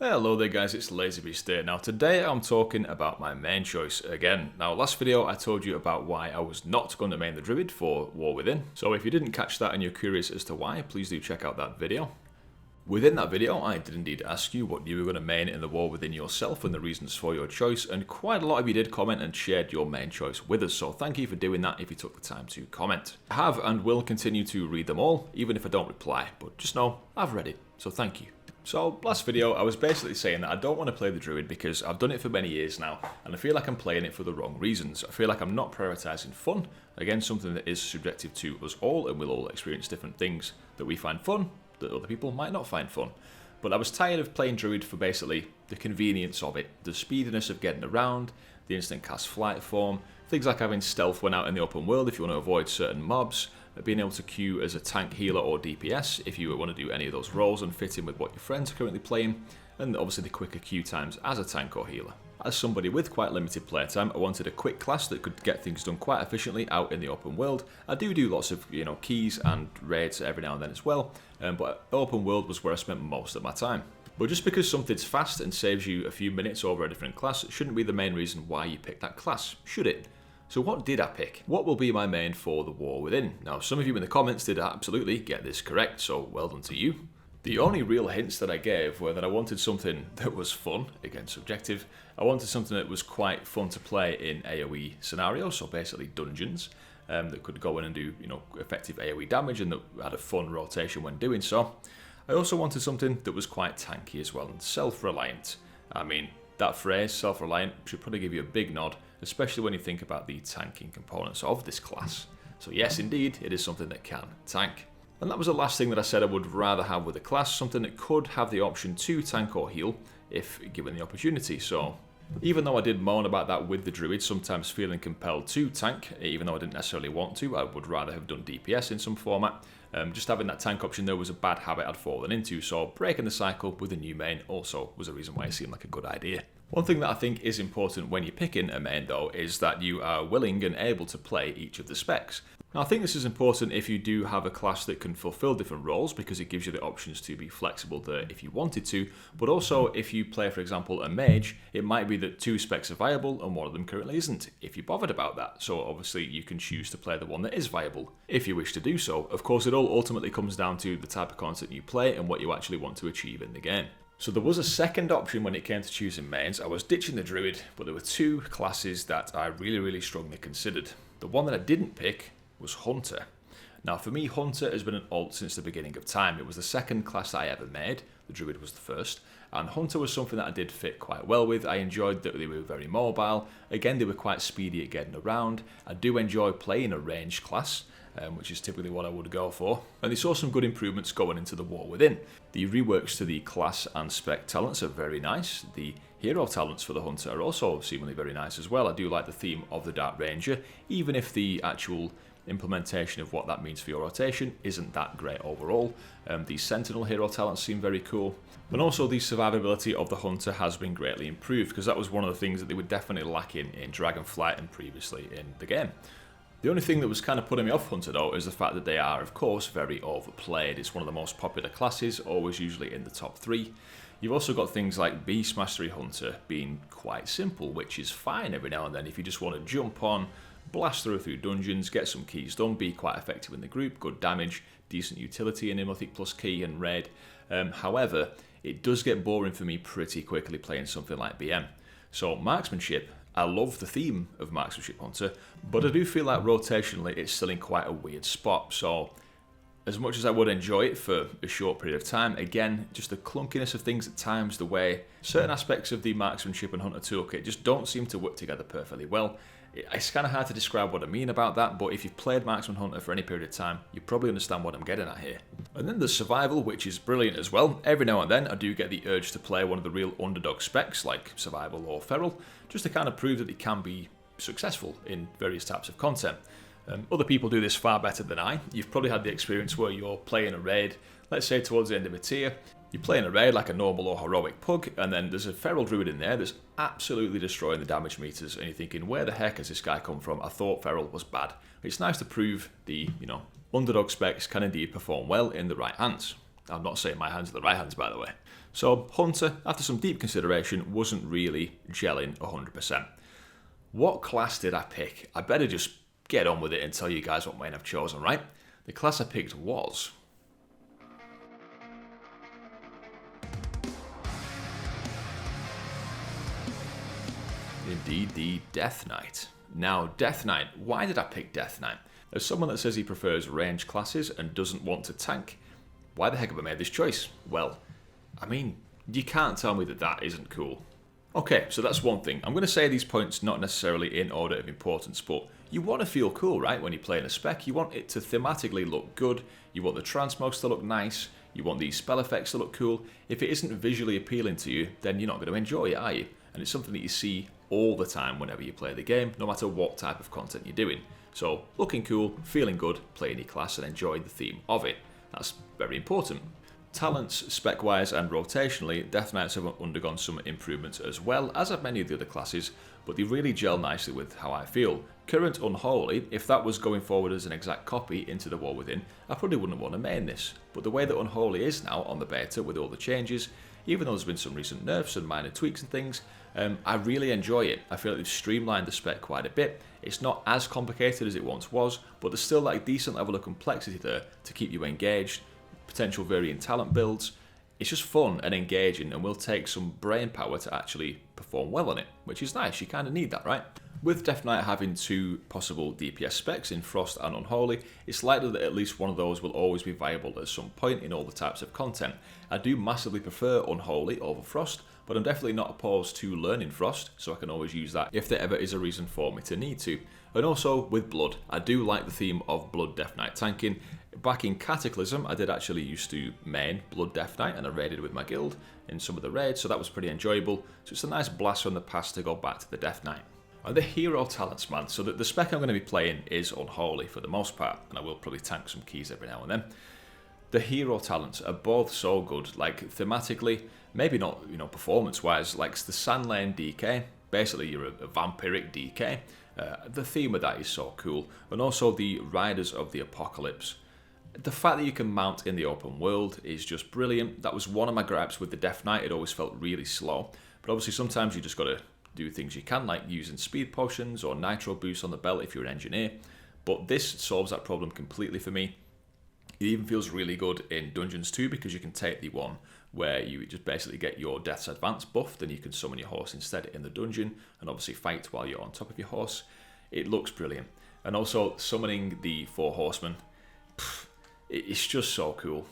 Hello there guys, it's LazyBeast here. Now today I'm talking about my main choice again. Now last video I told you about why I was not going to main the Druid for War Within. So if you didn't catch that and you're curious as to why, please do check out that video. Within that video I did indeed ask you what you were going to main in the War Within yourself and the reasons for your choice, and quite a lot of you did comment and shared your main choice with us, so thank you for doing that if you took the time to comment. I have and will continue to read them all, even if I don't reply, but just know I've read it, so thank you. So, last video I was basically saying that I don't want to play the Druid because I've done it for many years now, and I feel like I'm playing it for the wrong reasons. I feel like I'm not prioritising fun, again something that is subjective to us all, and we'll all experience different things that we find fun, that other people might not find fun. But I was tired of playing Druid for basically the convenience of it, the speediness of getting around, the instant cast flight form, things like having stealth when out in the open world if you want to avoid certain mobs, being able to queue as a tank, healer or DPS if you want to do any of those roles and fit in with what your friends are currently playing, and obviously the quicker queue times as a tank or healer. As somebody with quite limited playtime, I wanted a quick class that could get things done quite efficiently out in the open world. I do lots of keys and raids every now and then as well, but open world was where I spent most of my time. But just because something's fast and saves you a few minutes over a different class shouldn't be the main reason why you pick that class, should it? So what did I pick? What will be my main for the War Within? Now some of you in the comments did absolutely get this correct, so well done to you. The only real hints that I gave were that I wanted something that was fun, again subjective. I wanted something that was quite fun to play in AoE scenarios, so basically dungeons, that could go in and do effective AoE damage and that had a fun rotation when doing so. I also wanted something that was quite tanky as well and self-reliant. I mean, that phrase, self-reliant, should probably give you a big nod, especially when you think about the tanking components of this class. So yes, indeed, it is something that can tank. And that was the last thing that I said I would rather have with a class, something that could have the option to tank or heal, if given the opportunity. So, even though I did moan about that with the Druid, sometimes feeling compelled to tank, even though I didn't necessarily want to, I would rather have done DPS in some format. Just having that tank option though was a bad habit I'd fallen into, so breaking the cycle with a new main also was a reason why it seemed like a good idea. One thing that I think is important when you're picking a main though is that you are willing and able to play each of the specs. Now I think this is important if you do have a class that can fulfill different roles, because it gives you the options to be flexible there if you wanted to, but also if you play for example a mage, it might be that two specs are viable and one of them currently isn't, if you're bothered about that. So obviously you can choose to play the one that is viable, if you wish to do so. Of course it all ultimately comes down to the type of content you play and what you actually want to achieve in the game. So there was a second option when it came to choosing mains. I was ditching the Druid, but there were two classes that I really strongly considered. The one that I didn't pick was Hunter. Now for me, Hunter has been an alt since the beginning of time. It was the second class that I ever made. The Druid was the first. And Hunter was something that I did fit quite well with. I enjoyed that they were very mobile. Again, they were quite speedy at getting around. I do enjoy playing a ranged class, which is typically what I would go for. And they saw some good improvements going into the War Within. The reworks to the class and spec talents are very nice. The hero talents for the Hunter are also seemingly very nice as well. I do like the theme of the Dark Ranger, even if the actual implementation of what that means for your rotation isn't that great overall. The Sentinel hero talents seem very cool. And also the survivability of the Hunter has been greatly improved, because that was one of the things that they were definitely lacking in Dragonflight and previously in the game. The only thing that was kind of putting me off Hunter though is the fact that they are of course very overplayed. It's one of the most popular classes, always usually in the top 3. You've also got things like Beast Mastery Hunter being quite simple, which is fine every now and then if you just want to jump on, blast through dungeons, get some keys done, be quite effective in the group, good damage, decent utility in Mythic plus key and raid. However, it does get boring for me pretty quickly playing something like BM. So marksmanship, I love the theme of Marksmanship Hunter, but I do feel like rotationally it's still in quite a weird spot. So as much as I would enjoy it for a short period of time, again, just the clunkiness of things at times, the way certain aspects of the Marksmanship and Hunter toolkit just don't seem to work together perfectly well. It's kind of hard to describe what I mean about that, but if you've played Marksman Hunter for any period of time, you probably understand what I'm getting at here. And then there's Survival, which is brilliant as well. Every now and then I do get the urge to play one of the real underdog specs, like Survival or Feral, just to kind of prove that it can be successful in various types of content. Other people do this far better than I. You've probably had the experience where you're playing a raid, let's say towards the end of a tier, you're playing a raid like a normal or heroic pug, and then there's a feral druid in there that's absolutely destroying the damage meters, and you're thinking, where the heck has this guy come from? I thought feral was bad. It's nice to prove the, underdog specs can indeed perform well in the right hands. I'm not saying my hands are the right hands, by the way. So Hunter, after some deep consideration, wasn't really gelling 100%. What class did I pick? I better just get on with it and tell you guys what main I've chosen, right? The class I picked was... indeed, the Death Knight. Now, Death Knight, why did I pick Death Knight? As someone that says he prefers range classes and doesn't want to tank, why the heck have I made this choice? Well, I mean, you can't tell me that that isn't cool. Okay, so that's one thing. I'm going to say these points not necessarily in order of importance, but you want to feel cool, right, when you're playing a spec. You want it to thematically look good, you want the transmogs to look nice, you want these spell effects to look cool. If it isn't visually appealing to you, then you're not going to enjoy it, are you? And it's something that you see all the time whenever you play the game, no matter what type of content you're doing. So, looking cool, feeling good, playing your class and enjoying the theme of it. That's very important. Talents, spec-wise and rotationally, Death Knights have undergone some improvements as well, as have many of the other classes, but they really gel nicely with how I feel. Current Unholy, if that was going forward as an exact copy into the War Within, I probably wouldn't want to main this. But the way that Unholy is now on the beta with all the changes, even though there's been some recent nerfs and minor tweaks and things, I really enjoy it. I feel like they've streamlined the spec quite a bit. It's not as complicated as it once was, but there's still like a decent level of complexity there to keep you engaged. Potential varying talent builds. It's just fun and engaging and will take some brain power to actually perform well on it, which is nice. You kind of need that, right? With Death Knight having two possible DPS specs in Frost and Unholy, it's likely that at least one of those will always be viable at some point in all the types of content. I do massively prefer Unholy over Frost, but I'm definitely not opposed to learning Frost, so I can always use that if there ever is a reason for me to need to. And also with Blood, I do like the theme of Blood Death Knight tanking. Back in Cataclysm, I did actually used to main Blood Death Knight and I raided with my guild in some of the raids, so that was pretty enjoyable. So it's a nice blast from the past to go back to the Death Knight. And the hero talents, man, so that the spec I'm going to be playing is Unholy for the most part, and I will probably tank some keys every now and then. The hero talents are both so good, like thematically, maybe not, performance-wise, like the Sandlane DK, basically you're a vampiric DK. The theme of that is so cool, and also the Riders of the Apocalypse. The fact that you can mount in the open world is just brilliant. That was one of my gripes with the Death Knight. It always felt really slow, but obviously sometimes you just got to do things you can, like using speed potions or nitro boosts on the belt if you're an engineer, but this solves that problem completely for me. It even feels really good in dungeons too, because you can take the one where you just basically get your Death's Advance buffed and you can summon your horse instead in the dungeon and obviously fight while you're on top of your horse. It looks brilliant. And also summoning the 4 horsemen, it's just so cool.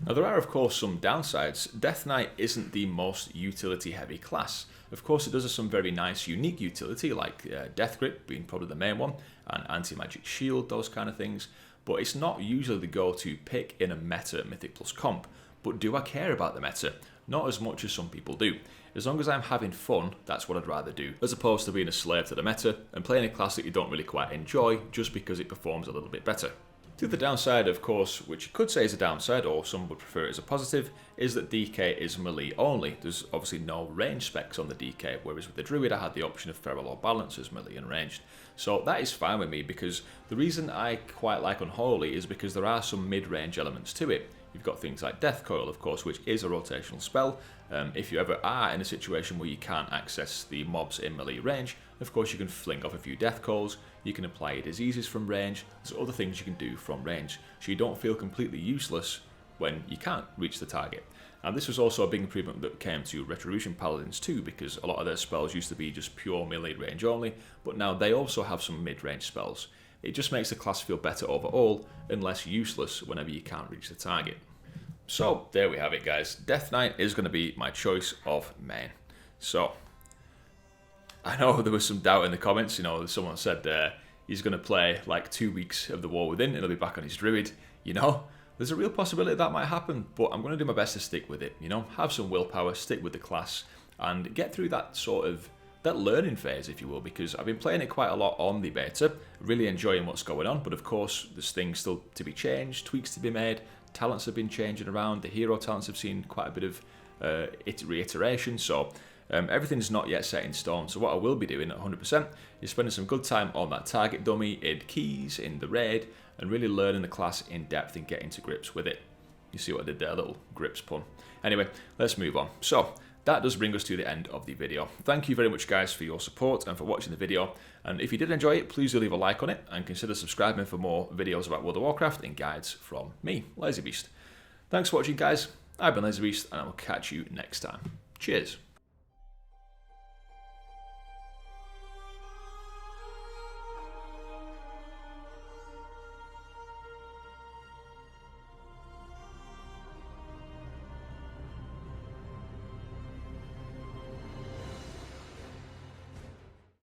Now there are of course some downsides. Death Knight isn't the most utility heavy class. Of course it does have some very nice unique utility like Death Grip being probably the main one, and Anti-Magic Shield, those kind of things, but it's not usually the go-to pick in a meta Mythic Plus comp. But do I care about the meta? Not as much as some people do. As long as I'm having fun, that's what I'd rather do, as opposed to being a slave to the meta and playing a class that you don't really quite enjoy just because it performs a little bit better. To the downside, of course, which you could say is a downside, or some would prefer it as a positive, is that DK is melee only. There's obviously no range specs on the DK, whereas with the Druid I had the option of Feral or Balance as melee and ranged. So that is fine with me, because the reason I quite like Unholy is because there are some mid-range elements to it. You've got things like Death Coil, of course, which is a rotational spell. If you ever are in a situation where you can't access the mobs in melee range, of course you can fling off a few Death Coils, you can apply your diseases from range, there's other things you can do from range, so you don't feel completely useless when you can't reach the target. And this was also a big improvement that came to Retribution Paladins too, because a lot of their spells used to be just pure melee range only, but now they also have some mid-range spells. It just makes the class feel better overall and less useless whenever you can't reach the target. So there we have it, guys. Death Knight is going to be my choice of main. So I know there was some doubt in the comments. Someone said he's going to play like 2 weeks of the War Within and he'll be back on his Druid. There's a real possibility that might happen, but I'm going to do my best to stick with it. Have some willpower, stick with the class, and get through that that learning phase, if you will, because I've been playing it quite a lot on the beta, really enjoying what's going on, but of course there's things still to be changed, tweaks to be made, talents have been changing around, the hero talents have seen quite a bit of reiteration, so everything's not yet set in stone. So what I will be doing at 100% is spending some good time on that target dummy, in keys, in the raid, and really learning the class in depth and getting to grips with it. You see what I did there, a little grips pun. Anyway, let's move on. So, that does bring us to the end of the video. Thank you very much, guys, for your support and for watching the video. And if you did enjoy it, please do leave a like on it and consider subscribing for more videos about World of Warcraft and guides from me, LazyBeast. Thanks for watching, guys. I've been LazyBeast, and I will catch you next time. Cheers.